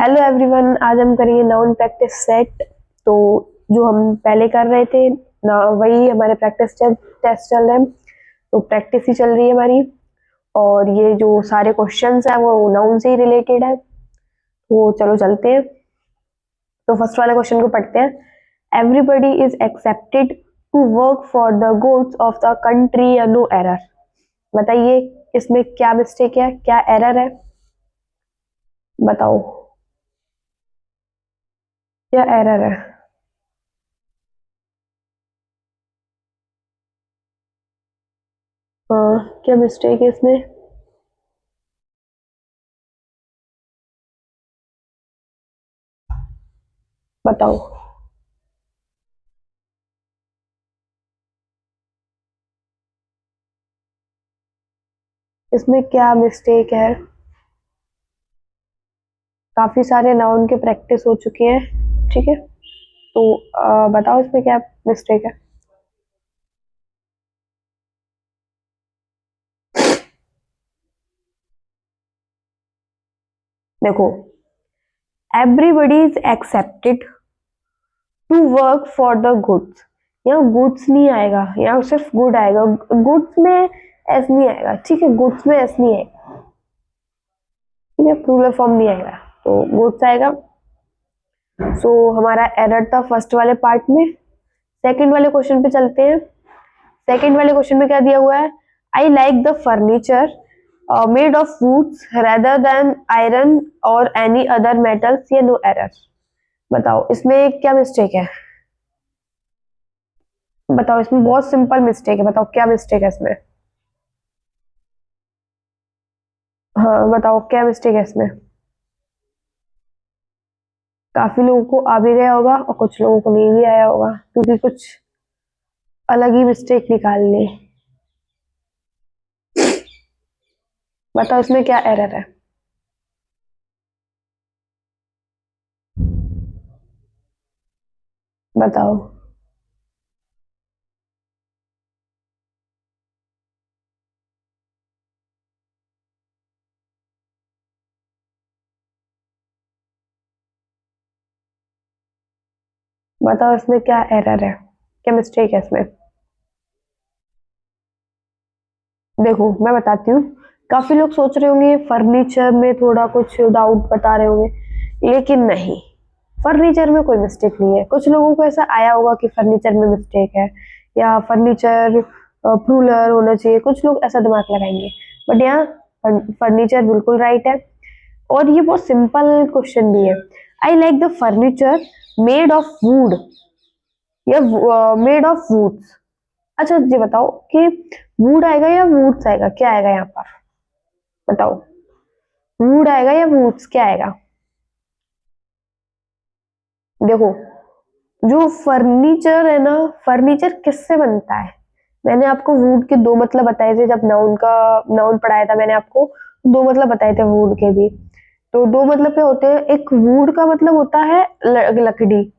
Hello everyone, आज हम करेंगे नाउन प्रैक्टिस सेट। तो जो हम पहले कर रहे थे ना, वही हमारे प्रैक्टिस टेस्ट चल रहे हैं। तो प्रैक्टिस ही चल रही है हमारी। और ये जो सारे क्वेश्चंस हैं वो नाउन से ही रिलेटेड है। तो चलो चलते हैं। तो फर्स्ट वाले क्वेश्चन को पढ़ते हैं। Everybody is accepted to work for the goods of the country या नो एरर। बताइए इसमें क्या मिस्टेक है, क्या एरर है, बताओ क्या एरर है। क्या मिस्टेक है इसमें। बताओ। इसमें क्या मिस्टेक है। काफी सारे नाउन के प्रैक्टिस हो चुकी है, ठीक है। तो बताओ इसमें क्या मिस्टेक है। देखो, everybody is accepted to work for the goods. यहाँ गुड्स नहीं आएगा, यहाँ सिर्फ गुड आएगा। गुड्स में एस नहीं आएगा, ठीक है। गुड्स में एस नहीं आएगा, ठीक है। प्लूरल फॉर्म नहीं आएगा, तो गुड्स आएगा। सो हमारा एरर था फर्स्ट वाले पार्ट में। सेकंड वाले क्वेश्चन पे चलते हैं। सेकंड वाले क्वेश्चन में क्या दिया हुआ है। I like the furniture made of woods rather than iron और एनी अदर मेटल्स। ये नो एरर। बताओ इसमें क्या मिस्टेक है। बताओ, इसमें बहुत सिंपल मिस्टेक है। बताओ क्या मिस्टेक है इसमें। हाँ बताओ क्या मिस्टेक है इसमें। काफी लोगों को आ भी गया होगा और कुछ लोगों को नहीं भी आया होगा, क्योंकि कुछ अलग ही मिस्टेक निकाल ली। बताओ इसमें क्या एरर है। बताओ। बताओ इसमें क्या एरर है, क्या मिस्टेक है इसमें। देखो मैं बताती हूँ। काफी लोग सोच रहे होंगे फर्नीचर में थोड़ा कुछ डाउट बता रहे होंगे, लेकिन नहीं, फर्नीचर में कोई मिस्टेक नहीं है। कुछ लोगों को ऐसा आया होगा कि फर्नीचर में मिस्टेक है या फर्नीचर प्लूरल होना चाहिए, कुछ लोग ऐसा दिमाग लगाएंगे। बट यहाँ फर्नीचर बिल्कुल राइट है। और ये बहुत सिंपल क्वेश्चन भी है। I like the furniture made of would या मेड ऑफ वुड्स। अच्छा जी बताओ कि वुड आएगा या वुड्स आएगा, क्या आएगा यहाँ पर। बताओ, वुड आएगा या वुड्स, क्या आएगा। देखो, जो फर्नीचर है ना, फर्नीचर किससे बनता है। मैंने आपको वुड के दो मतलब बताए थे, जब नाउन पढ़ाया था मैंने आपको दो मतलब बताए थे वुड के भी। तो दो मतलब क्या होते हैं। एक वुड का मतलब होता है लकड़ी,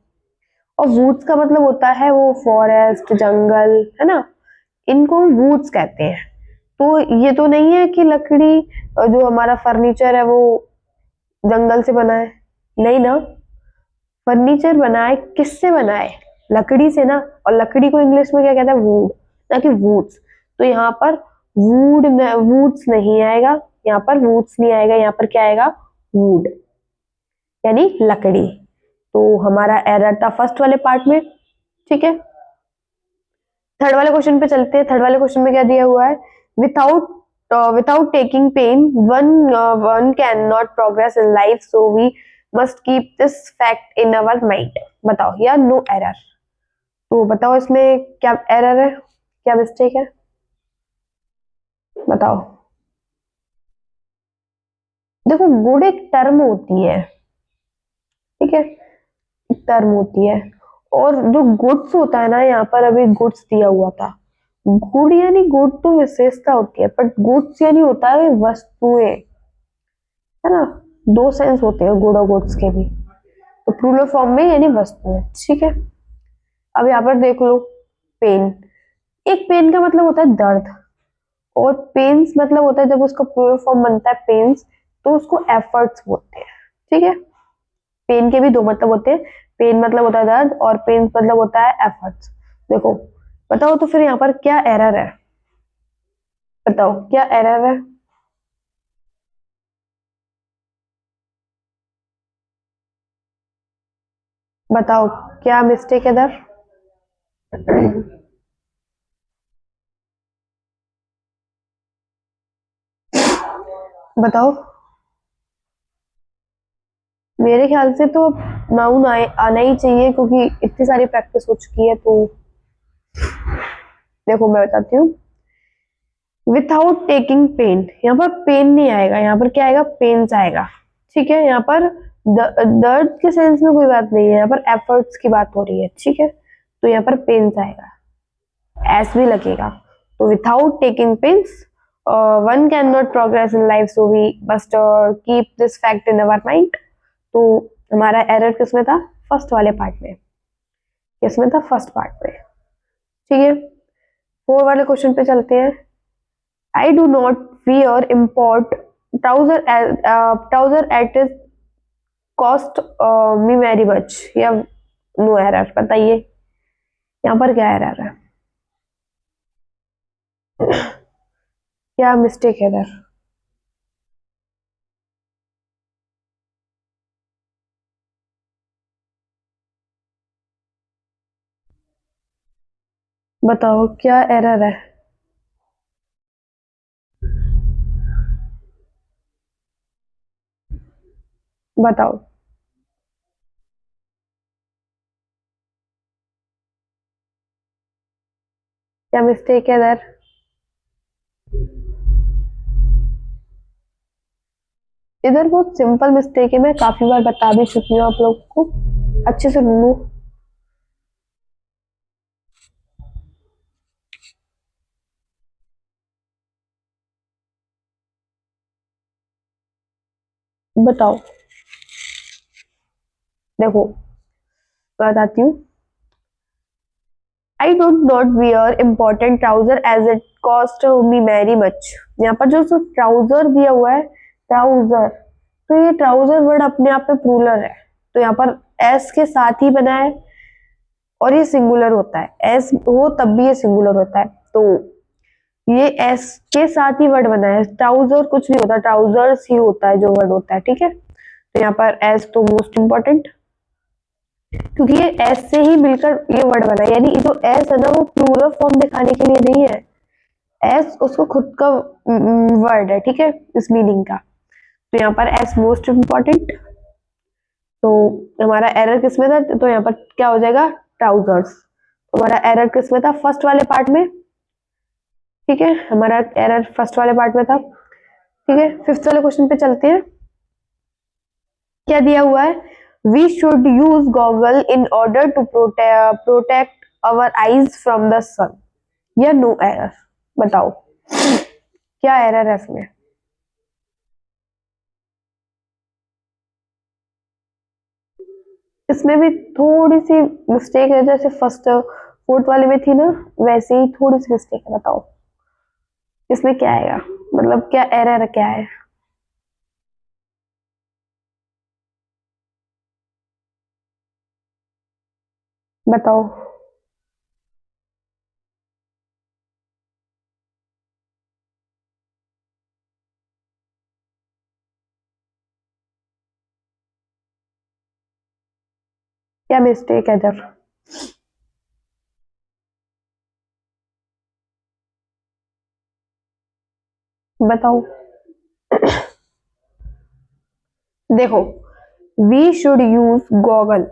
और वुड्स का मतलब होता है वो फॉरेस्ट, जंगल, है ना। इनको वुड्स कहते हैं। तो ये तो नहीं है कि लकड़ी जो हमारा फर्नीचर है वो जंगल से बना है, नहीं ना। फर्नीचर बना है किससे बना है, लकड़ी से ना। और लकड़ी को इंग्लिश में क्या कहते हैं, वुड, ना कि वुड्स। तो यहाँ पर वुड्स नहीं आएगा, यहाँ पर वुड्स नहीं आएगा, यहाँ पर क्या आएगा, वुड, यानी लकड़ी। तो हमारा एरर था फर्स्ट वाले पार्ट में, ठीक है। थर्ड वाले क्वेश्चन पे चलते हैं। थर्ड वाले क्वेश्चन में क्या दिया हुआ है। Without without taking pain one can not progress in life, so we must keep this fact in our mind. बताओ या नो एरर। तो बताओ इसमें क्या एरर है, क्या मिस्टेक है, बताओ। देखो, गुड एक टर्म होती है, ठीक है, एक टर्म होती है। और जो गुड्स होता है ना, यहाँ पर अभी गुड्स दिया हुआ था। गुड यानी गुड तो विशेषता होती है, बट गुड्स यानी होता है वस्तुएं, है ना। दो सेंस होते हैं गुड और गुड्स के भी। तो प्लूरल फॉर्म में यानी वस्तुएं, ठीक है। अब यहाँ पर देख लो, पेन, एक पेन का मतलब होता है दर्द, और पेन्स मतलब होता है जब उसका प्लूरल फॉर्म बनता है पेन्स, तो उसको एफर्ट्स बोलते हैं, ठीक है। पेन के भी दो मतलब होते हैं, पेन मतलब होता है दर्द और पेन मतलब होता है एफर्ट्स। देखो बताओ तो फिर यहाँ पर क्या एरर है, बताओ क्या एरर है। बताओ क्या मिस्टेक है इधर। बताओ। मेरे ख्याल से तो नाउन आना ही चाहिए क्योंकि इतनी सारी प्रैक्टिस हो चुकी है। तो देखो मैं बताती हूँ, विथाउट टेकिंग पेन, यहाँ पर पेन नहीं आएगा, यहाँ पर क्या आएगा, पेन्स आएगा। ठीक है, यहाँ पर दर्द के सेंस में कोई बात नहीं है, यहाँ पर एफर्ट्स की बात हो रही है। ठीक है, तो यहाँ पर पेन्स आएगा, एस भी लगेगा। तो without taking pains one can not progress in life, so we must keep this fact in our mind. तो हमारा एरर किसमें था, फर्स्ट वाले पार्ट में, किसमें था, फर्स्ट पार्ट में। ठीक है, फोर वाले क्वेश्चन पे चलते हैं। I do not wear import trouser at its cost me very much, या नो एरर, बताइए यहाँ पर क्या एरर है, क्या मिस्टेक है इधर। बताओ क्या एरर है। बताओ क्या मिस्टेक है इधर। इधर बहुत सिंपल मिस्टेक है, मैं काफी बार बता भी चुकी हूँ आप लोग को, अच्छे से सुनो। बताओ, देखो बताती हूँ। I don't not wear important trouser as it cost me very much. यहाँ पर जो ट्राउजर दिया हुआ है, ट्राउजर, तो ये ट्राउजर वर्ड अपने आप में प्लूरल है, तो यहाँ पर एस के साथ ही बना है और ये सिंगुलर होता है, एस हो तब भी ये सिंगुलर होता है। तो ये एस के साथ ही वर्ड बना है, ट्राउजर कुछ नहीं होता, ट्राउजर्स ही होता है जो वर्ड होता है। ठीक है, तो यहाँ पर एस तो मोस्ट इंपॉर्टेंट, क्योंकि ये एस से ही मिलकर ये वर्ड बना है, यानी ये जो एस है ना वो प्लूरल फॉर्म दिखाने के लिए नहीं है, एस उसको खुद का वर्ड है। ठीक है, इस मीनिंग का, तो यहाँ पर एस मोस्ट इंपॉर्टेंट। तो हमारा एरर किसमें था, तो यहाँ पर क्या हो जाएगा, ट्राउजर्स। हमारा एरर किसमें था, फर्स्ट वाले पार्ट में। ठीक है, हमारा एरर फर्स्ट वाले पार्ट में था। ठीक है, फिफ्थ वाले क्वेश्चन पे चलते हैं। क्या दिया हुआ है, we should use goggle in order to protect our eyes from the sun, या नो एरर। बताओ क्या एरर है इसमें। इसमें भी थोड़ी सी मिस्टेक है, जैसे फर्स्ट फोर्थ वाले में थी ना, वैसे ही थोड़ी सी मिस्टेक है। बताओ इसमें क्या आएगा, मतलब क्या एरर क्या है। बताओ क्या मिस्टेक है इधर। बताओ, देखो वी शुड यूज गॉगल,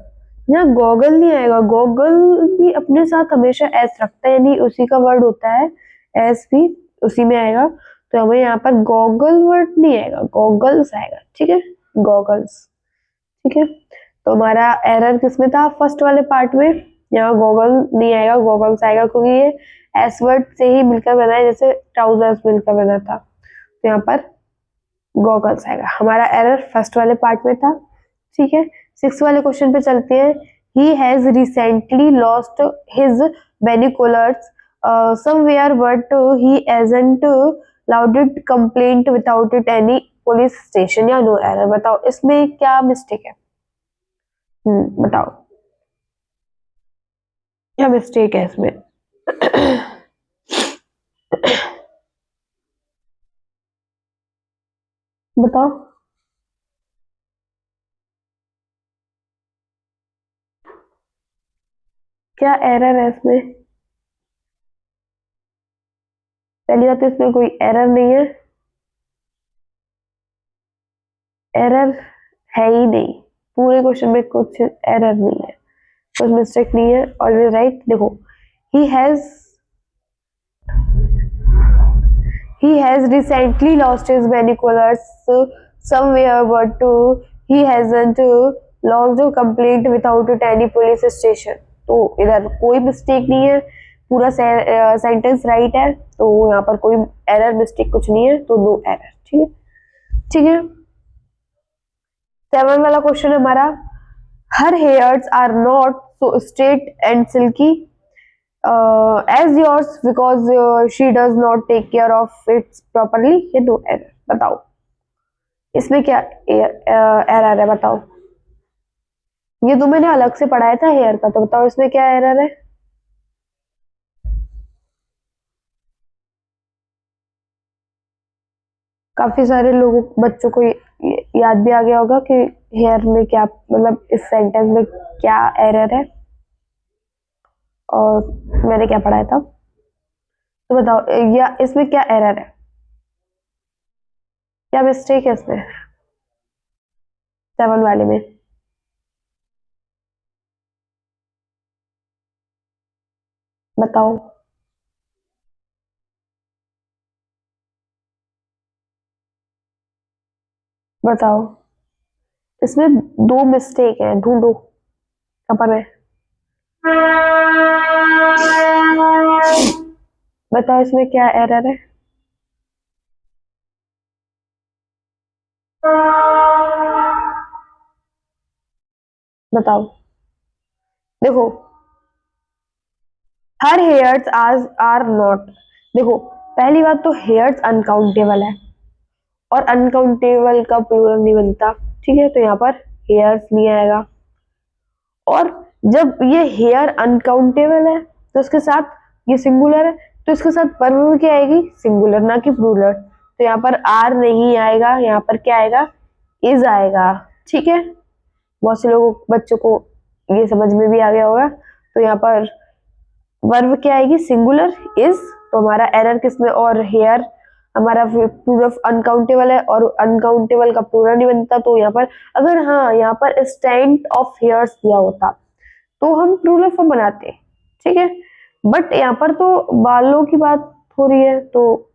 यहाँ गॉगल नहीं आएगा, गॉगल भी अपने साथ हमेशा एस रखता है, यानी उसी का वर्ड होता है, एस भी उसी में आएगा। तो हमें यहाँ पर गॉगल वर्ड नहीं आएगा, गॉगल्स आएगा। ठीक है, गॉगल्स। ठीक है, तो हमारा एरर किसमें था, फर्स्ट वाले पार्ट में। यहाँ गॉगल नहीं आएगा, गॉगल्स आएगा, क्योंकि ये एस वर्ड से ही मिलकर बना है, जैसे ट्राउजर्स मिलकर बना था। तो यहाँ पर गॉगल्स आएगा, हमारा एरर फर्स्ट वाले पार्ट में था। ठीक है, सिक्स वाले क्वेश्चन पे चलते हैं। He has recently lost his binoculars somewhere but he hasn't lodged complaint without it any police station, या नो एरर। बताओ इसमें क्या मिस्टेक है। बताओ क्या मिस्टेक है इसमें। बताओ क्या एरर है इसमें। पहली बात तो इसमें कोई एरर नहीं है, एरर है ही नहीं, पूरे क्वेश्चन में कुछ एरर नहीं है, कुछ मिस्टेक नहीं है, ऑलवेज राइट। देखो he has he has recently lost his binoculars somewhere, but he hasn't lodged a complaint without it any police station। तो इधर कोई मिस्टेक नहीं है, पूरा सेंटेंस राइट है, तो यहाँ पर कोई एरर मिस्टेक कुछ नहीं है, तो नो एरर। ठीक है, ठीक है। 7 वाला क्वेश्चन हमारा, her hairs are not so straight and silky as yours because she does not take care of it properly। ये दो एरर बताओ, इसमें क्या एरर है बताओ। ये तो मैंने अलग से पढ़ाया था हेयर का, तो बताओ इसमें क्या एरर है। काफी सारे लोगों बच्चों को याद भी आ गया होगा कि हेयर में क्या, मतलब इस सेंटेंस में क्या एरर है और मैंने क्या पढ़ाया था। तो बताओ या इसमें क्या एरर है, क्या मिस्टेक है इसमें 7 वाले में। बताओ बताओ इसमें दो मिस्टेक है, ढूंढो कहाँ पर है। बताओ इसमें क्या एरर है। बताओ देखो हर हेयर्स आज आर नॉट, देखो पहली बात तो हेयर्स अनकाउंटेबल है और अनकाउंटेबल का प्लूरल नहीं बनता। ठीक है, तो यहाँ पर हेयर्स नहीं आएगा, और जब ये हेयर अनकाउंटेबल है तो इसके साथ ये सिंगुलर है, तो इसके साथ वर्ब क्या आएगी, सिंगुलर ना कि प्लूरल। तो यहाँ पर आर नहीं आएगा, यहाँ पर क्या आएगा, इज आएगा। ठीक है, बहुत से लोगों बच्चों को ये समझ में भी आ गया होगा। तो यहाँ पर वर्ब क्या आएगी, सिंगुलर इज। तो हमारा एरर किसमें, और हेयर हमारा प्लूरल अनकाउंटेबल है और अनकाउंटेबल का प्लूरल नहीं बनता। तो यहाँ पर अगर हाँ यहाँ पर स्टैंड ऑफ हेयर्स दिया होता तो हम प्लूरल फॉर्म बनाते। ठीक है, बट यहाँ पर तो बालों की बात हो रही है, तो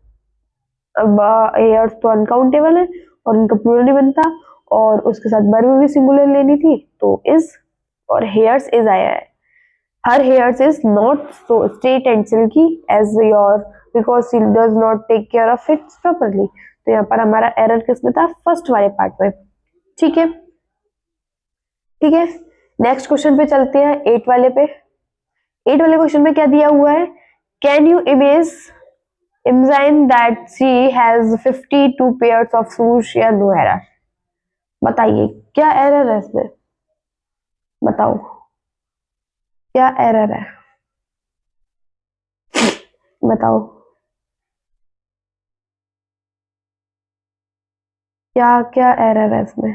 हेयर्स तो अनकाउंटेबल है और उनका प्लूरल नहीं बनता, और उसके साथ वर्ब भी सिंगुलर लेनी थी, तो इज और हेयर्स इज आया है। Her hairs is not so straight and silky as your because she does not take care of it properly। तो यहाँ पर हमारा एरर किसमें था, फर्स्ट वाले पार्ट में। ठीक है, ठीक है। नेक्स्ट क्वेश्चन पे चलते हैं, 8 वाले पे। 8 वाले क्वेश्चन में क्या दिया हुआ है, can you imagine that she has 52 pairs of shoes या नो एरर। बताइए क्या एरर है इसमें, बताओ क्या एरर है, बताओ क्या क्या एरर है इसमें।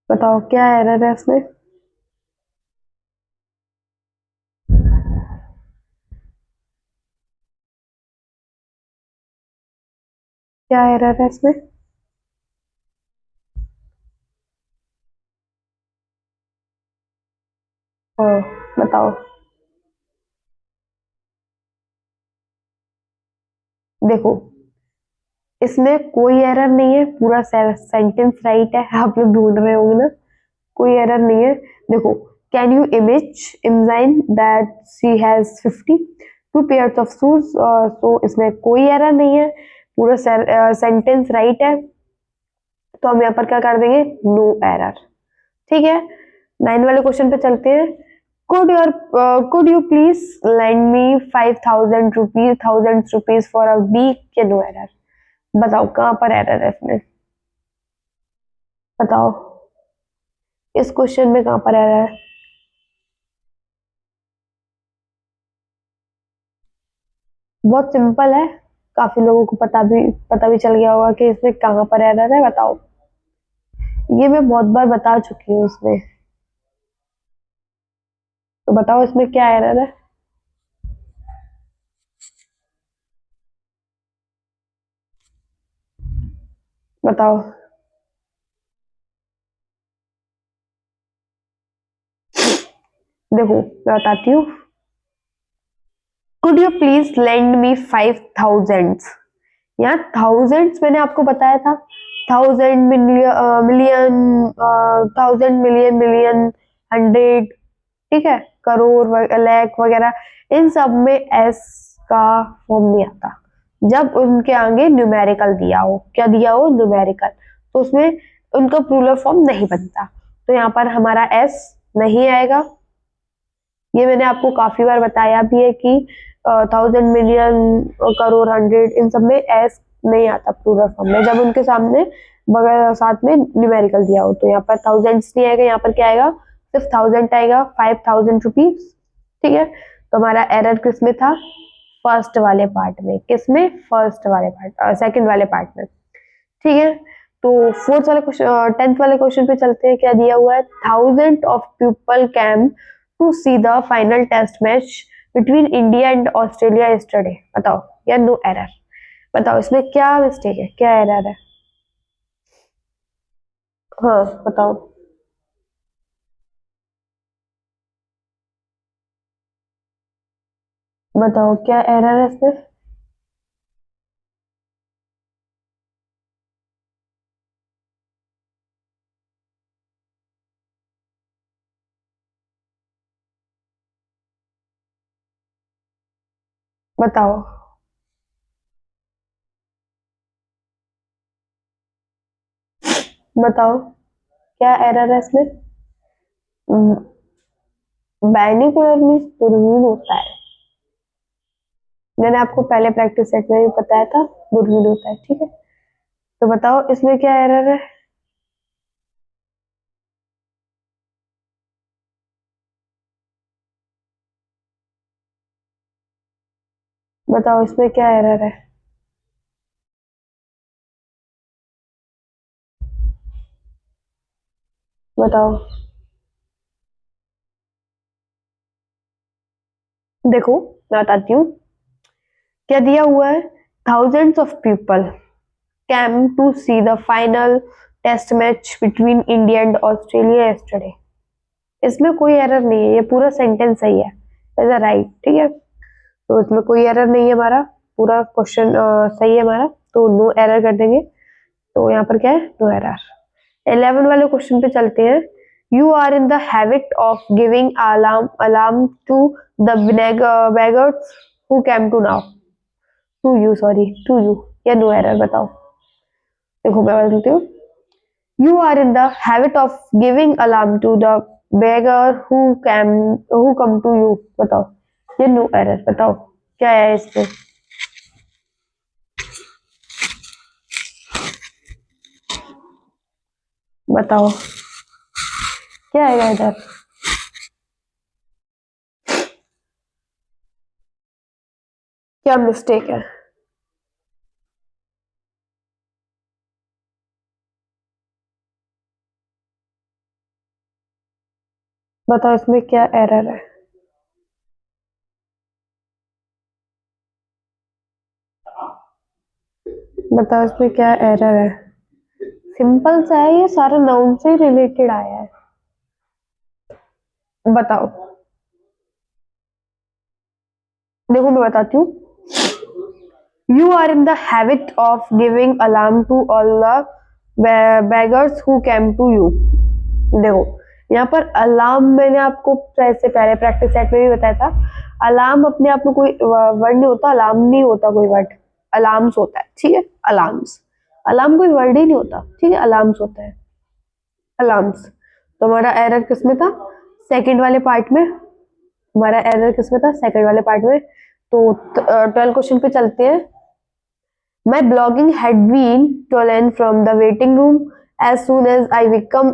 बताओ क्या एरर है इसमें। क्या एरर है इसमें। हाँ बताओ। देखो इसमें कोई एरर नहीं है, पूरा सेंटेंस राइट है, आप लोग ढूंढ रहे होंगे ना, कोई एरर नहीं है। देखो can you imagine that she has 52 pairs of shoes, तो इसमें कोई एरर नहीं है, पूरा सेंटेंस राइट है, तो हम यहाँ पर क्या कर देंगे, नो एरर। ठीक है, 9 वाले क्वेश्चन पे चलते हैं। could you please lend me 5,000 rupees, thousands rupees for a week? क्या नो एरर? बताओ कहाँ पर एरर है इसमें, बताओ इस क्वेश्चन में कहाँ पर एरर है? बहुत सिंपल है, काफी लोगों को पता भी चल गया होगा कि इसमें कहाँ पर एरर है, बताओ। ये मैं बहुत बार बता चुकी हूँ इसमें, तो बताओ इसमें क्या एरर है? बताओ। देखो मैं बताती हूँ, could you please lend me 5,000। यहाँ थाउजेंड्स मैंने आपको बताया था, thousand, million, thousand, million, million, hundred, ठीक है, करोड़, लाख वगैरह, इन सब में एस का फॉर्म नहीं आता जब उनके आगे न्यूमेरिकल दिया हो। क्या दिया हो? न्यूमेरिकल, तो उसमें उनका प्लूरल फॉर्म नहीं बनता, तो यहाँ पर हमारा एस नहीं आएगा। ये मैंने आपको काफी बार बताया भी है कि थाउजेंड, मिलियन, करोड़, हंड्रेड, इन सब में एस नहीं आता प्लूरल फॉर्म में जब उनके सामने बगैर साथ में न्यूमेरिकल दिया हो। तो यहाँ पर थाउजेंड्स नहीं आएगा, यहाँ पर क्या आएगा? सिर्फ थाउजेंड आएगा, 5,000 रुपीज, ठीक है। तो हमारा एरर किस में था? फर्स्ट वाले पार्ट में। किस में? फर्स्ट वाले पार्ट, सेकंड वाले पार्ट में, ठीक है। तो फोर्थ वाले क्वेश्चन, 10th वाले क्वेश्चन पे चलते हैं। क्या दिया हुआ है? Thousand of people came to see the final test match between India and Australia yesterday. बताओ, या नो एरर? बताओ इसमें क्या मिस्टेक है, क्या एरर है? हाँ बताओ। बताओ क्या एरर है इसमें? बताओ। बताओ क्या एरर है इसमें? बाइनोकुलर में दूरबीन होता है, मैंने आपको पहले प्रैक्टिस सेट में भी बताया था, दूरबीन होता है, ठीक है। तो बताओ इसमें क्या एरर है? बताओ इसमें क्या एरर है? बताओ। देखो मैं बताती हूँ क्या दिया हुआ है। Thousands of people came to see the final test match between India and Australia yesterday. इसमें कोई एरर नहीं है, ये पूरा सेंटेंस सही है, इज अ राइट, ठीक है। तो इसमें कोई एरर नहीं है, हमारा पूरा क्वेश्चन सही है हमारा, तो नो एरर कर देंगे। तो यहाँ पर क्या है? No error. 11 वाले क्वेश्चन पे चलते हैं। You are in the habit of giving alms alms to the beggars who came to now, to you, sorry, to you, या नो एरर? बताओ। देखो मैं बोलती हूँ, you are in the habit of giving alms to the beggar who come to you. बताओ, ये no error, बताओ क्या है इसमें? बताओ क्या आएगा इधर? क्या मिस्टेक है? बताओ इसमें क्या एरर है? बताओ इसमें क्या एरर है? सिंपल सा है, ये सारा नाउन से रिलेटेड आया है, बताओ। देखो मैं बताती हूँ, you are in the habit of giving alms to all the beggars who came to you. देखो यहाँ पर अलार्म मैंने आपको ऐसे पहले प्रैक्टिस सेट में भी बताया था, अलार्म अपने आप में कोई वर्ड नहीं होता, अलार्म नहीं होता कोई वर्ड, अलार्म्स होता है, ठीक है। अलार्म्स, अलार्म कोई वर्ड ही नहीं होता, ठीक है, अलार्म्स होता है, अलार्म्स। तो हमारा एरर किस में था? सेकंड वाले पार्ट में, हमारा एरर किसमें था, सेकंड वाले पार्ट में। तो 12 क्वेश्चन पे चलते हैं। My blogging had been stolen from the waiting room as soon as I become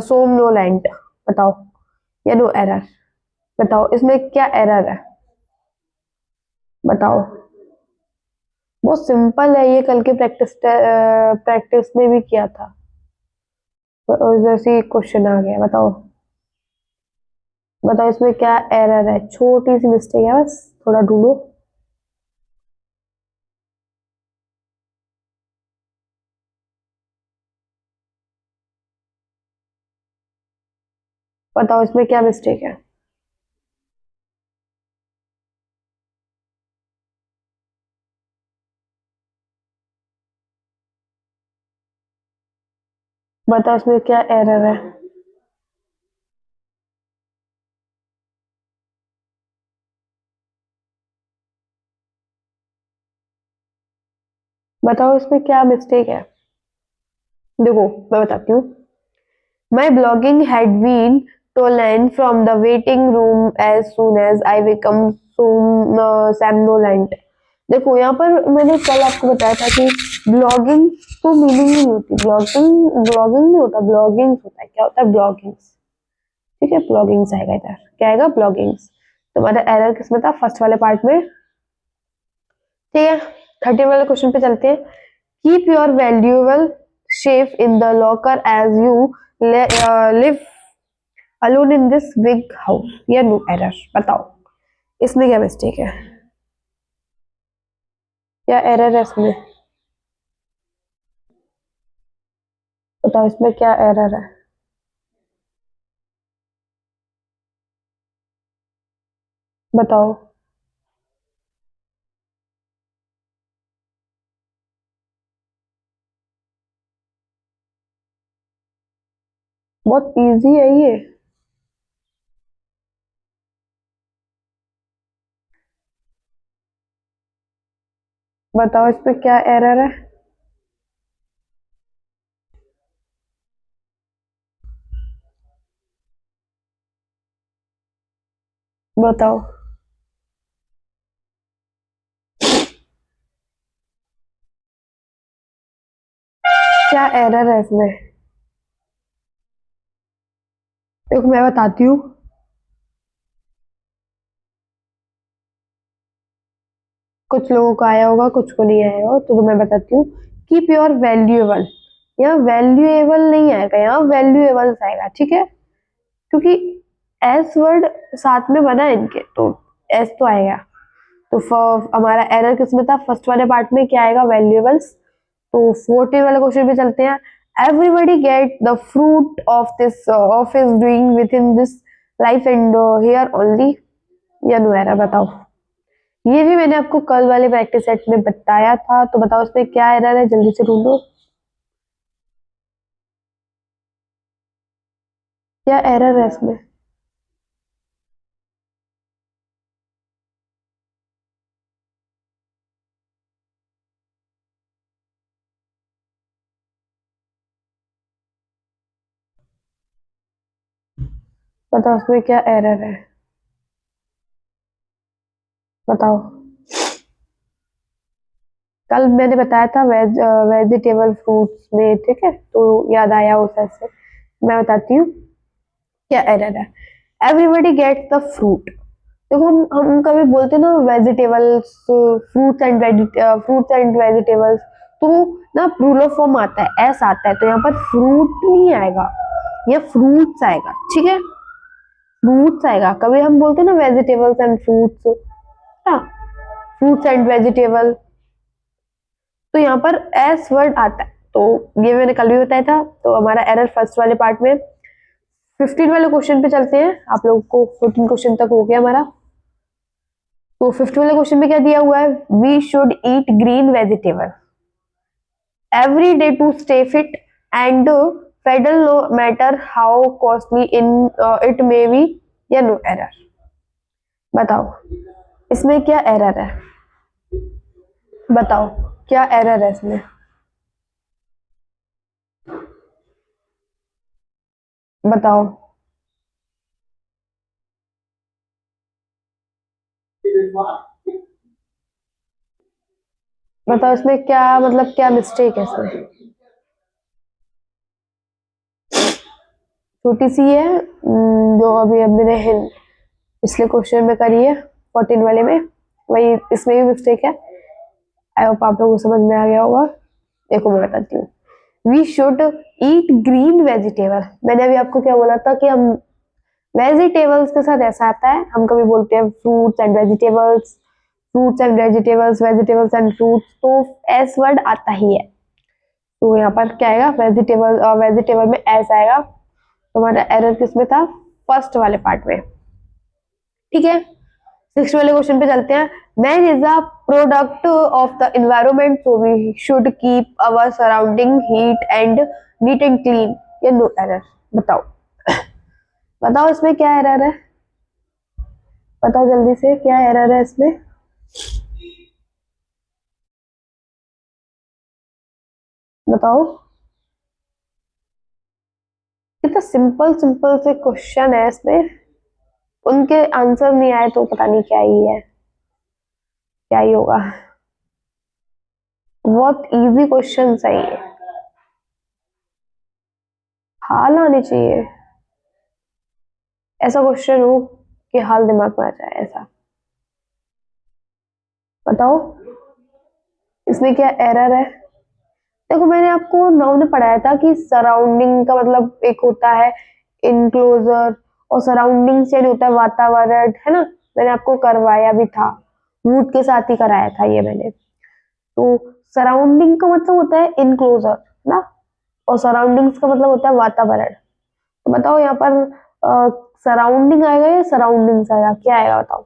somnolent। बताओ, या नो एरर? बताओ इसमें क्या एरर है, बताओ। बहुत सिंपल है ये, कल के प्रैक्टिस में भी किया था, जैसे क्वेश्चन आ गया। बताओ बताओ इसमें क्या एरर है, छोटी सी मिस्टेक है बस, थोड़ा ढूंढो। बताओ इसमें क्या मिस्टेक है। बताओ इसमें क्या एरर है। बताओ इसमें क्या मिस्टेक है। देखो मैं बताती हूँ। My blogging had been stolen from the waiting room as soon as I become somnolent। देखो यहाँ पर मैंने कल आपको बताया था कि ब्लॉगिंग तो मीनिंग नहीं होती, ब्लॉगिंग ब्लॉगिंग नहीं होता, ब्लॉगिंग्स होता है। क्या होता है, ब्लॉगिंग्स। ठीक है, ब्लॉगिंग्स आएगा इधर, क्या आएगा, ब्लॉगिंग्स। तो हमारा एरर किसमें था, फर्स्ट वाले पार्ट में। ठीक है, 13 वाले क्वेश्चन पे चलते हैं। Keep your valuable safe in the locker as you live alone in this big house, या नो एरर? बताओ इसमें क्या मिस्टेक है, क्या एरर है इसमें? बताओ इसमें क्या एरर है। बताओ। बहुत इजी है ये। बताओ इसमें क्या एरर है। बताओ क्या एरर है इसमें। देखो मैं बताती हूँ। कुछ लोगों को आया होगा, कुछ को नहीं आया होगा, तो मैं बताती हूँ। कीप योर वैल्यूएबल, यहाँ वैल्यूएबल नहीं आएगा, यहाँ वैल्यूएबल्स आएगा। ठीक है, क्योंकि एस वर्ड साथ में बना है इनके, तो एस तो आएगा। तो हमारा एरर किसमें था, फर्स्ट वाले पार्ट में। क्या आएगा, वैल्यूएबल्स। तो 14 वाले क्वेश्चन पे चलते हैं। Everybody get the fruit of this of is doing with in this life and here only, या नो एरर? बताओ। ये भी मैंने आपको कल वाले प्रैक्टिस सेट में बताया था, तो बताओ इसमें क्या एरर है, जल्दी से ढूंढो। क्या एरर है इसमें। बताओ इसमें क्या एरर है, बताओ। कल मैंने बताया था वेजिटेबल फ्रूट्स में, ठीक है, तो याद आया उस से। मैं बताती हूँ क्या एरर है। Everybody gets the fruit. देखो हम कभी बोलते हैं ना वेजिटेबल्स, फ्रूट्स एंड वेजिटेबल्स, तो ना प्लूरल फॉर्म आता है, एस आता है, तो यहाँ पर फ्रूट नहीं आएगा, यहाँ फ्रूट्स आएगा। ठीक है, फ्रूट्स आएगा। कभी हम बोलते हैं ना वेजिटेबल्स एंड फ्रूट्स, हाँ, फ्रूट्स एंड वेजिटेबल, तो यहाँ पर एस वर्ड आता है। तो ये मैंने कल भी बताया था। तो हमारा एरर फर्स्ट वाले पार्ट में। 15 वाले क्वेश्चन पे चलते हैं। आप लोगों को 14 क्वेश्चन तक हो गया हमारा। तो 50 वाले क्वेश्चन में क्या दिया हुआ है, we should eat green vegetable every day to stay fit and pedal no matter how costly in it may be, या नो एरर? बताओ इसमें क्या एरर है, बताओ क्या एरर है इसमें। बताओ बताओ इसमें क्या मतलब क्या मिस्टेक है इसमें। छोटी सी है जो अभी अब मैंने पिछले क्वेश्चन में करी है 14 वाले में, वही इसमें भी मिस्टेक है। आई होप आप लोगों को समझ में आ गया होगा। देखो मैं बताती हूँ। We should eat green vegetable. मैंने अभी आपको क्या बोला था कि हम वेजिटेबल्स के साथ ऐसा आता है, हम कभी बोलते हैं fruits and vegetables, fruits and vegetables, vegetables and fruits, तो एस वर्ड आता ही है। तो यहाँ पर क्या आएगा, वेजिटेबल, वेजिटेबल में एस आएगा। तो हमारा एरर किस में था, फर्स्ट वाले पार्ट में। ठीक है, 6 वाले क्वेश्चन पे चलते हैं। Man is a product of the environment, so we should keep our surrounding heat and neat and clean. ये नो एरर। बताओ बताओ इसमें क्या एरर है, बताओ जल्दी से क्या एरर है इसमें। बताओ, कितना सिंपल सिंपल से क्वेश्चन है इसमें, उनके आंसर नहीं आए तो पता नहीं क्या ही है, क्या ही होगा। बहुत इजी क्वेश्चन है ये, हाल आने चाहिए। ऐसा क्वेश्चन हो कि हाल दिमाग में आ जाए ऐसा। बताओ इसमें क्या एरर है। देखो मैंने आपको नाउ में पढ़ाया था कि सराउंडिंग का मतलब एक होता है इनक्लोजर, और सराउंडिंग से होता है वातावरण, है ना। मैंने आपको करवाया भी था, रूट के साथ ही कराया था ये मैंने। तो सराउंडिंग का मतलब होता है इनक्लोजर ना, और सराउंडिंग्स का मतलब होता है वातावरण। तो बताओ यहाँ पर सराउंडिंग आएगा या सराउंडिंग्स आएगा, क्या आएगा बताओ।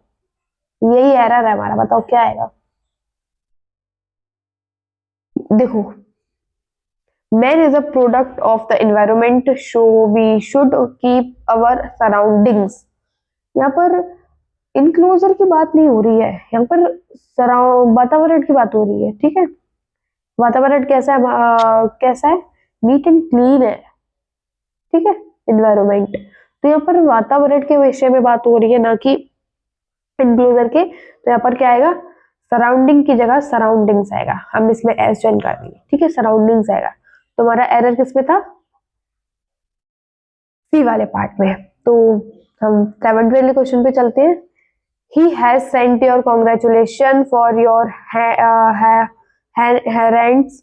यही एरर है हमारा, बताओ क्या आएगा। देखो, man is a product of the environment, so we should keep our surroundings। यहाँ पर इनक्लोजर की बात नहीं हो रही है, यहाँ पर सराउंड वातावरण की बात हो रही है। ठीक है, वातावरण कैसा है, कैसा है, नीट एंड क्लीन है। ठीक है, इन्वायरमेंट, तो यहाँ पर वातावरण के विषय में बात हो रही है, ना कि इनक्लोजर के। तो यहाँ पर क्या आएगा, सराउंडिंग की जगह सराउंडिंग्स आएगा, हम इसमें एस ज्वाइन कर देंगे। ठीक है, सराउंडिंग्स आएगा। तो हमारा एरर किसमें था, सी वाले पार्ट में। तो हम 7th वाले क्वेश्चन पे चलते हैं। He has sent your congratulation for your ranks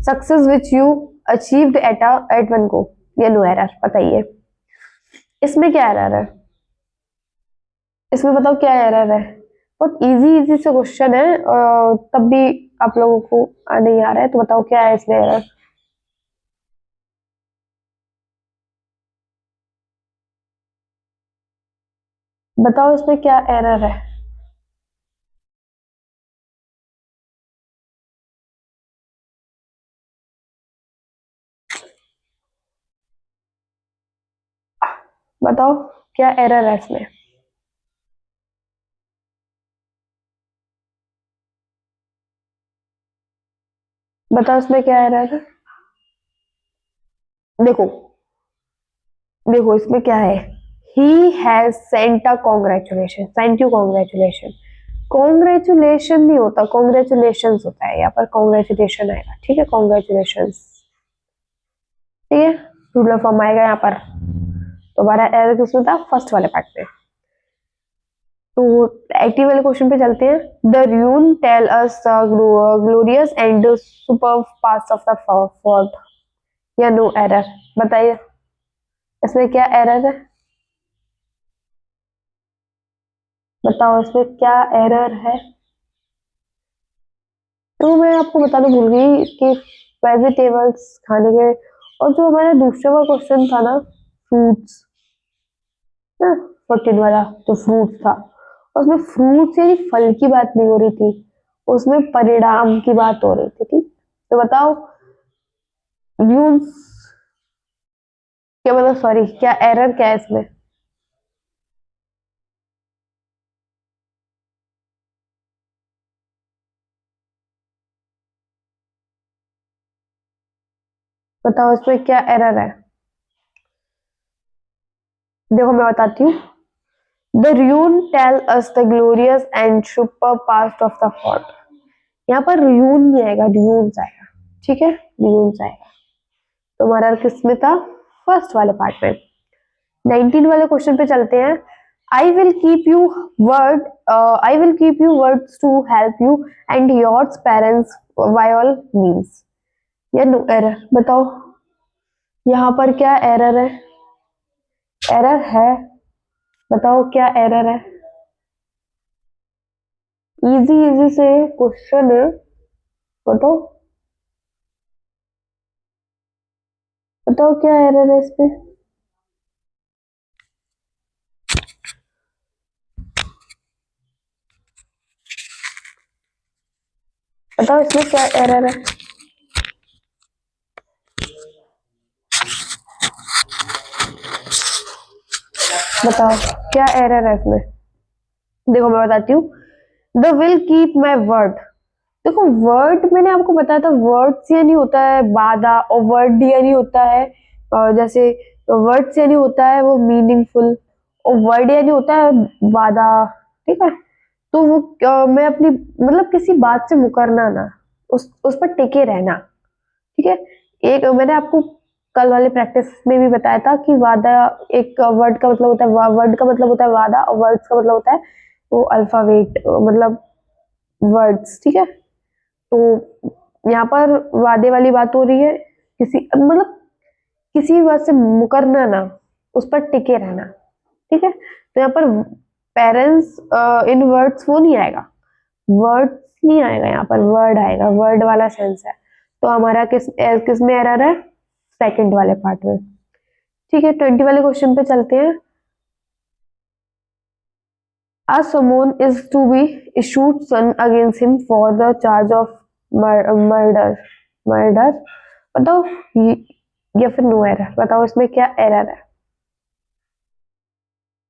success which you achieved at one go. ये नो एरर। बताइए इसमें क्या एरर है, इसमें बताओ क्या एरर है। बहुत इजी इजी से क्वेश्चन है, तब भी आप लोगों को नहीं आ रहा है, तो बताओ क्या है इसमें एरर। बताओ इसमें क्या एरर है। बताओ क्या एरर है इसमें। बताओ इसमें क्या एरर है। देखो देखो इसमें क्या है, ही has sent a congratulation, sent you congratulation. Congratulation नहीं होता, कॉन्ग्रेचुलेशन होता है, यहाँ पर कॉन्ग्रेचुलेशन आएगा। ठीक है, कॉन्ग्रेचुलेशन। ठीक है, रूलर फॉर्म आएगा यहाँ पर। तो हमारा एरर किसमें था, फर्स्ट वाले पार्ट में। तो एक्टिव वाले क्वेश्चन पे चलते हैं। The ruins tell us glorious and super past of the fort. या नो एरर। बताइए इसमें क्या एरर है, बताओ इसमें क्या एरर है। तो मैं आपको बताना भूल गई कि वेजिटेबल्स खाने के, और जो हमारा दूसरा वाला क्वेश्चन था ना, फ्रूट्स ना, 14 वाला जो फ्रूट था, उसमें फ्रूट यानी फल की बात नहीं हो रही थी, उसमें परिणाम की बात हो रही थी। ठीक, तो बताओ यूज, क्या मतलब, सॉरी, क्या एरर क्या है इसमें। बताओ इसमें क्या एरर है। देखो मैं बताती हूँ। The ruin tell us the glorious and super past of the fort. यहाँ पर र्यून नहीं आएगा, र्यून्स आएगा, ठीक है, र्यून्स आएगा। तो हमारा किसमें था, फर्स्ट वाले पार्ट में। 19 वाले क्वेश्चन पे चलते हैं। I will keep you word, I will keep you words to help you and yours parents by all means, या नो एरर, बताओ यहाँ पर क्या एरर है, एरर है, बताओ क्या एरर है। इजी इजी से क्वेश्चन है, बताओ बताओ क्या एरर है इसमें। बताओ इसमें क्या एरर है। बताओ क्या एरर है इसमें। देखो मैं बताती हूँ। The will keep my word, देखो वर्ड मैंने आपको बताया था, वर्ड्स यानी होता है वादा, और वर्ड यानी होता है जैसे वर्ड्स यानी होता है वो मीनिंगफुल, और वर्ड यानी होता है वादा, ठीक है। तो वो मैं अपनी मतलब किसी बात से मुकरना ना, उस पर टिके रहना, ठीक है। एक मैंने आपको कल वाले प्रैक्टिस में भी बताया था कि वादा एक वर्ड का मतलब होता है, वर्ड का मतलब होता है वादा, और वर्ड्स का मतलब होता है वो अल्फाबेट, मतलब वर्ड्स, ठीक है। तो यहाँ पर वादे वाली बात हो रही है, किसी मतलब किसी भी बात से मुकरना ना, उस पर टिके रहना, ठीक है। तो यहाँ पर पेरेंट्स इन वर्ड्स वो नहीं आएगा, वर्ड्स नहीं आएगा, यहाँ पर वर्ड आएगा, वर्ड वाला सेंस है। तो हमारा किस में एरर है, सेकंड वाले पार्ट में, ठीक है। 20 वाले क्वेश्चन पे चलते हैं। A summon is to be issued son against him for the charge of murder, murder, बताओ या फिर नो एरर, बताओ इसमें क्या एरर है,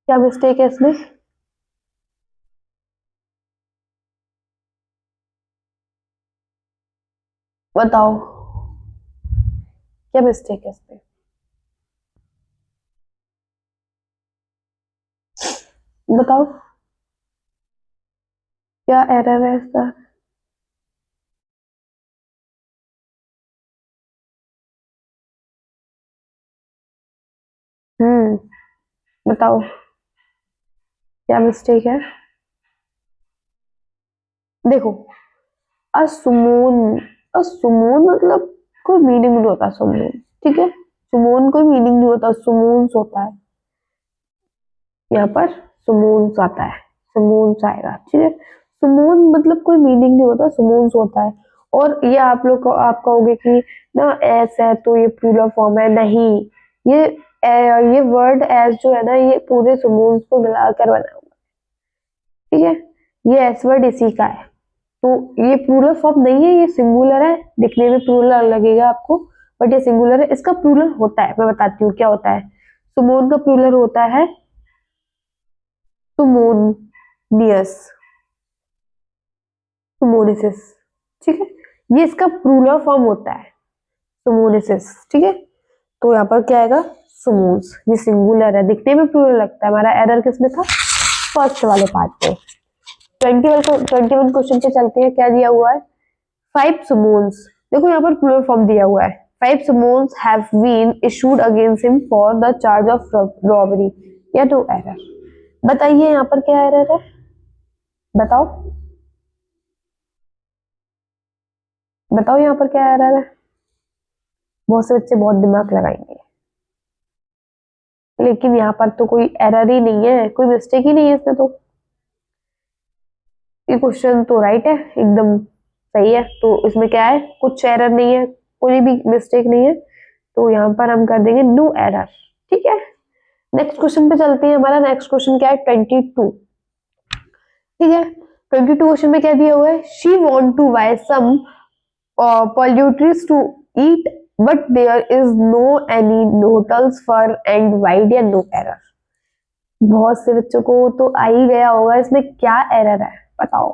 क्या मिस्टेक है इसमें। बताओ क्या मिस्टेक है इसमें, बताओ क्या एरर है इसका। बताओ क्या मिस्टेक है। देखो असुमून, असुमून मतलब कोई मीनिंग नहीं होता सुमून, ठीक है। सुमून कोई मीनिंग नहीं होता, सुमून होता है, यहाँ पर सुमून आता है, सुमून आएगा, ठीक है। सुमून मतलब कोई मीनिंग नहीं होता, सुमून होता है। और ये आप लोग को आप कहोगे कि ना एस है तो ये प्लूरल फॉर्म है, नहीं, ये ये वर्ड एस जो है ना ये पूरे सुमून को मिलाकर बना हुआ, ठीक है। ये एस वर्ड इसी का है, तो ये प्लूरल फॉर्म नहीं है, ये सिंगुलर है, दिखने में प्लूरल लगेगा आपको, बट ये सिंगुलर है। इसका प्लूरल होता है, मैं बताती हूँ क्या होता है। सुमोन का प्लूरल होता है सुमोनियस, सुमोनिसिस, ठीक है। ये इसका प्लूरल फॉर्म होता है सुमोनिसिस, ठीक है। तो यहाँ पर क्या आएगा, सुमोन्स, ये सिंगुलर है, दिखने में प्लूरल लगता है। हमारा एरर किसमें था, फर्स्ट वाले पार्ट में। 21 क्वेश्चन पे चलते हैं, क्या दिया हुआ है, 5 summons, देखो यहाँ पर प्लूरल फॉर्म दिया हुआ है, 5 summons have been issued against him for the charge of robbery, या नो एरर, बताइए यहाँ पर क्या एरर है, बताओ बताओ यहाँ पर क्या एरर है। बहुत से बच्चे बहुत दिमाग लगाएंगे, लेकिन यहाँ पर तो कोई एरर ही नहीं है, कोई मिस्टेक ही नहीं है इसमें, तो ये क्वेश्चन तो राइट है, एकदम सही है। तो इसमें क्या है, कुछ एरर नहीं है, कोई भी मिस्टेक नहीं है, तो यहाँ पर हम कर देंगे नो एरर, ठीक है। नेक्स्ट क्वेश्चन पे चलते हैं। हमारा नेक्स्ट क्वेश्चन क्या है, 22, ठीक है। 22 क्वेश्चन में क्या दिया हुआ है, she want to buy some poultries to eat but there is no any notals for and wide या no error। बहुत से बच्चों को तो आ ही गया होगा, इसमें क्या एरर है बताओ,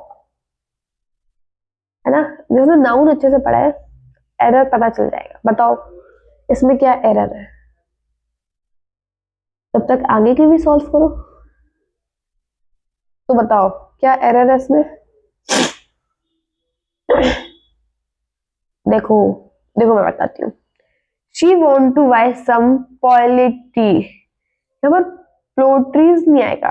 है ना, जैसे नाउन अच्छे से पढ़ा है, एरर पता चल जाएगा, बताओ इसमें क्या एरर है। तब तक आगे की भी सॉल्व करो। तो बताओ क्या एरर है इसमें। देखो देखो मैं बताती हूँ। She want to buy some poultry, यहाँ पर पोल्ट्रीज नहीं आएगा,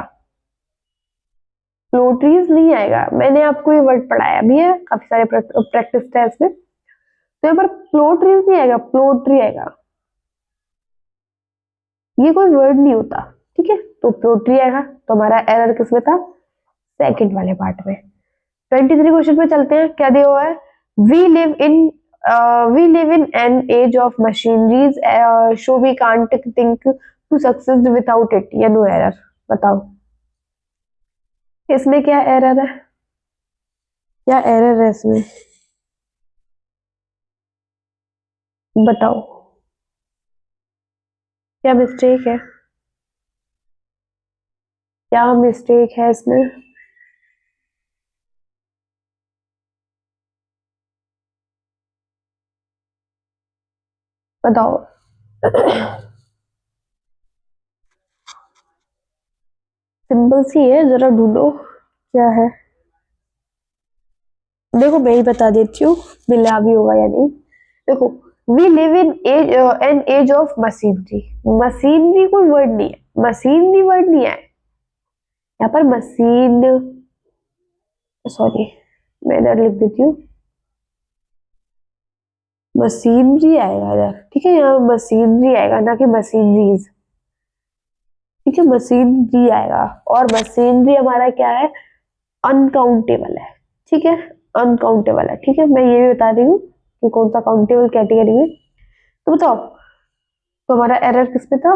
पोल्ट्रीज नहीं आएगा। मैंने आपको ये वर्ड पढ़ाया भी है, काफी सारे प्रैक्टिस टेस्ट में। तो यहाँ पर पोल्ट्रीज नहीं आएगा, पोल्ट्री आएगा। ये कोई वर्ड नहीं होता, ठीक है। तो पोल्ट्री आएगा। तो हमारा एरर किसमें था, सेकंड वाले पार्ट में। 23 क्वेश्चन पे चलते हैं। क्या दिया हुआ है, we live in we live in an age of machineries so we can't think to success without it, या नो एरर। बताओ इसमें क्या एरर है, क्या एरर है इसमें, बताओ क्या मिस्टेक है, क्या मिस्टेक है इसमें। बताओ। सिंपल सी है, जरा ढूंढो क्या है। देखो मैं ही बता देती हूँ, मिला भी होगा या नहीं। देखो, we live in age an age of machinery. Machinery कोई वर्ड नहीं है, मशीनरी वर्ड नहीं है यहाँ पर। मशीन, सॉरी मैं इधर लिख देती हूँ, मशीनरी आएगा इधर, ठीक है। यहाँ मशीनरी आएगा, ना कि मशीनरीज, ठीक है। मशीनरी आएगा। और मशीनरी हमारा क्या है, अनकाउंटेबल है, ठीक है। अनकाउंटेबल है, ठीक है। मैं ये भी बता रही हूँ कि कौन सा काउंटेबल कैटेगरी में। तो बताओ, तो हमारा एरर किस पे था,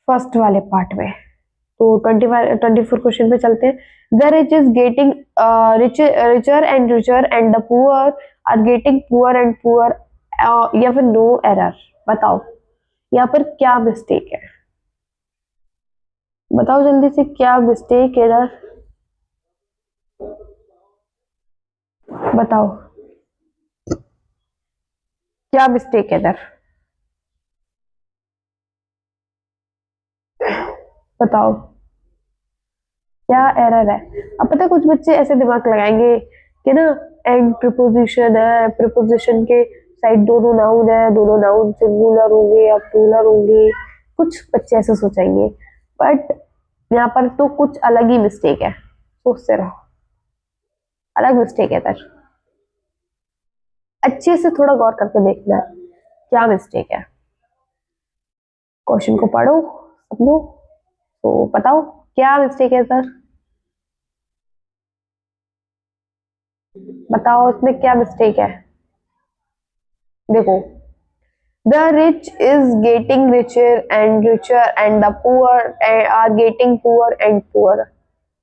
फर्स्ट वाले पार्ट में। तो 24 क्वेश्चन पे चलते हैं। The rich is getting richer and richer and the poor are getting poor and poor, या फिर नो एरर। बताओ यहाँ पर क्या मिस्टेक है, बताओ जल्दी से क्या मिस्टेक है इधर, बताओ क्या मिस्टेक है इधर, बताओ क्या एरर है। अब पता है कुछ बच्चे ऐसे दिमाग लगाएंगे कि ना एंड प्रीपोजिशन है, प्रीपोजिशन के साइड दोनों नाउन है, दोनों नाउन सिंगुलर होंगे या प्लूरल होंगे, कुछ बच्चे ऐसे सोचेंगे। बट यहाँ पर तो कुछ अलग ही मिस्टेक है, सोचते रहो, अलग मिस्टेक है इधर। अच्छे से थोड़ा गौर करके देखना है क्या मिस्टेक है। क्वेश्चन को पढ़ो समझो, तो बताओ क्या मिस्टेक है सर, बताओ इसमें क्या मिस्टेक है। देखो, the rich is getting richer and the poor are getting poor and poor,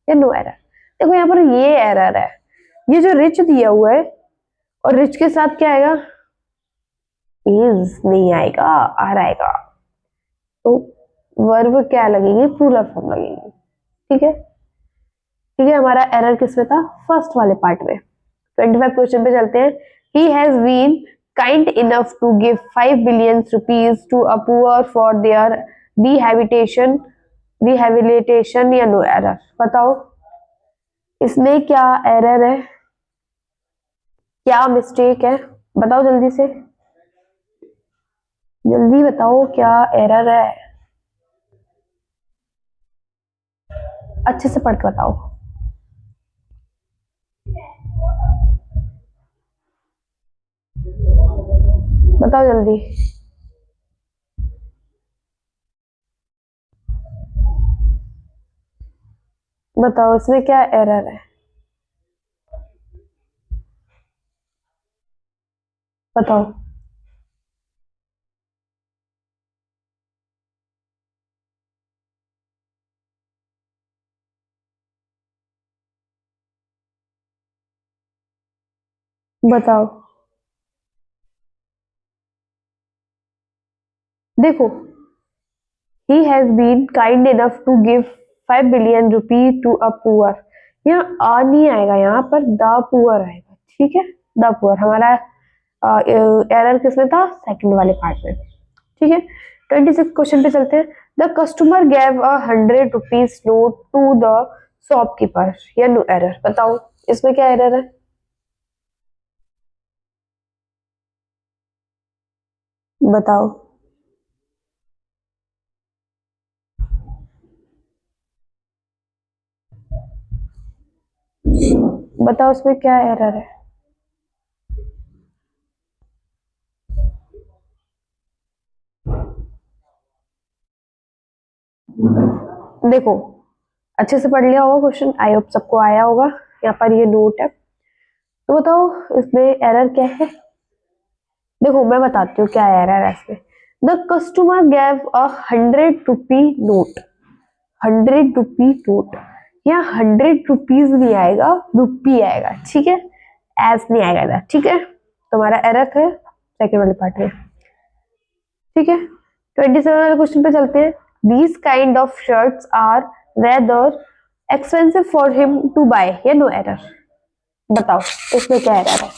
ये नो एरर। देखो यहाँ पर ये एरर है, ये जो रिच दिया हुआ है और रिच के साथ क्या आएगा, इज नहीं आएगा, आर आएगा। तो वर्ब क्या लगेगी, प्लूरल फॉर्म लगेगी, ठीक है। ठीक है, हमारा एरर किसमें था, फर्स्ट वाले पार्ट में। 25 क्वेश्चन पे चलते हैं। He has been kind enough to give 5 billion rupees to a poor for their rehabilitation, या नो एरर। बताओ इसमें क्या एरर है, क्या मिस्टेक है, बताओ जल्दी से, जल्दी बताओ क्या एरर है, अच्छे से पढ़ के बताओ, बताओ जल्दी। बताओ इसमें क्या एरर है, बताओ। बताओ देखो, he has been kind enough to give 5 billion rupees to a poor, यहाँ आ नहीं आएगा, यहाँ पर द पुअर आएगा, ठीक है। द पुअर हमारा एरर किसमें था, सेकंड वाले पार्ट में, ठीक है। 26 क्वेश्चन पे चलते हैं। The customer gave 100 rupees note to the shopkeeper या नो एरर। बताओ इसमें क्या एरर है? बताओ। बताओ इसमें क्या एरर है? देखो, अच्छे से पढ़ लिया होगा क्वेश्चन, आई होप सबको आया होगा। यहाँ पर ये नोट है, तो बताओ इसमें एरर क्या है? देखो मैं बताती हूँ क्या एरर है इसमें। The customer gave a 100 rupee note. 100 rupee note, यहाँ 100 रुपीज नहीं आएगा, रुपी आएगा, ठीक है? एस नहीं आएगा इधर, ठीक है? तुम्हारा एरर था सेकेंड वाले पार्ट में, ठीक है? 27 वाले क्वेश्चन पे चलते हैं। These kind of shirts are rather expensive for him to buy, या नो एरर? बताओ इसमें क्या एरर है?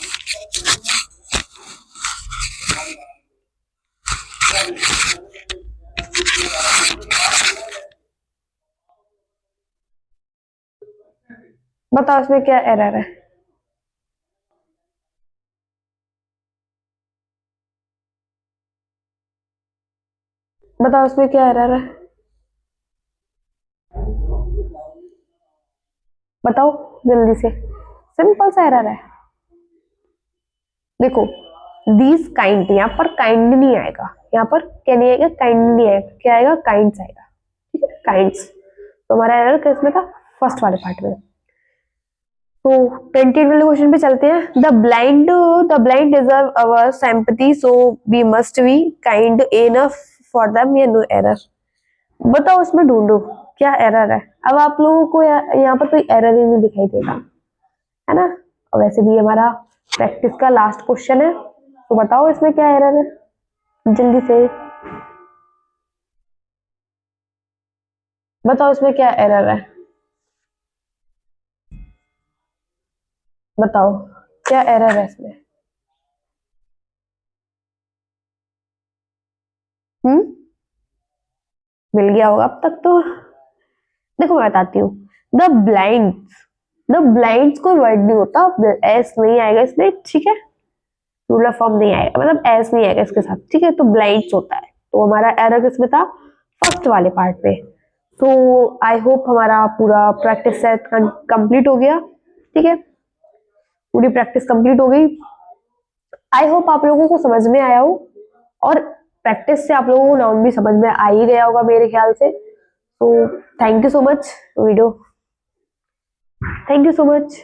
बताओ इसमें क्या एरर है? बताओ इसमें क्या एरर है? बताओ जल्दी से, सिंपल सा एरर है। देखो, दीज काइंड, यहाँ पर काइंड नहीं आएगा, यहाँ पर क्या नहीं आएगा? काइंड नहीं आएगा, क्या आएगा? काइंड्स आएगा, ठीक है? काइंड्स। तो हमारा एरर किसमें था? फर्स्ट वाले पार्ट में। तो 28 वाले क्वेश्चन पे चलते हैं। The blind deserve our sympathy, so we must be kind enough for them, या नो एरर? बताओ इसमें ढूंढो क्या एरर है। अब आप लोगों को यहाँ पर कोई एरर ही नहीं दिखाई देगा, है ना? और वैसे भी हमारा प्रैक्टिस का लास्ट क्वेश्चन है, तो बताओ इसमें क्या एरर है जल्दी से। बताओ इसमें क्या एरर है? बताओ क्या एरर है इसमें? हम्म, मिल गया होगा अब तक तो। देखो मैं बताती हूँ। द ब्लाइंड्स, द ब्लाइंड्स कोई वर्ड नहीं होता, एस नहीं आएगा इसमें, ठीक है? रूलर फॉर्म नहीं आएगा, मतलब एस नहीं आएगा इसके साथ, ठीक है? तो ब्लाइंड्स होता है। तो हमारा एरर किसमें था? फर्स्ट वाले पार्ट में। तो आई होप हमारा पूरा प्रैक्टिस सेट कंप्लीट हो गया, ठीक है? पूरी प्रैक्टिस कंप्लीट हो गई। आई होप आप लोगों को समझ में आया हो, और प्रैक्टिस से आप लोगों को नाउन भी समझ में आ ही गया होगा मेरे ख्याल से। तो thank you so much video, thank you so much.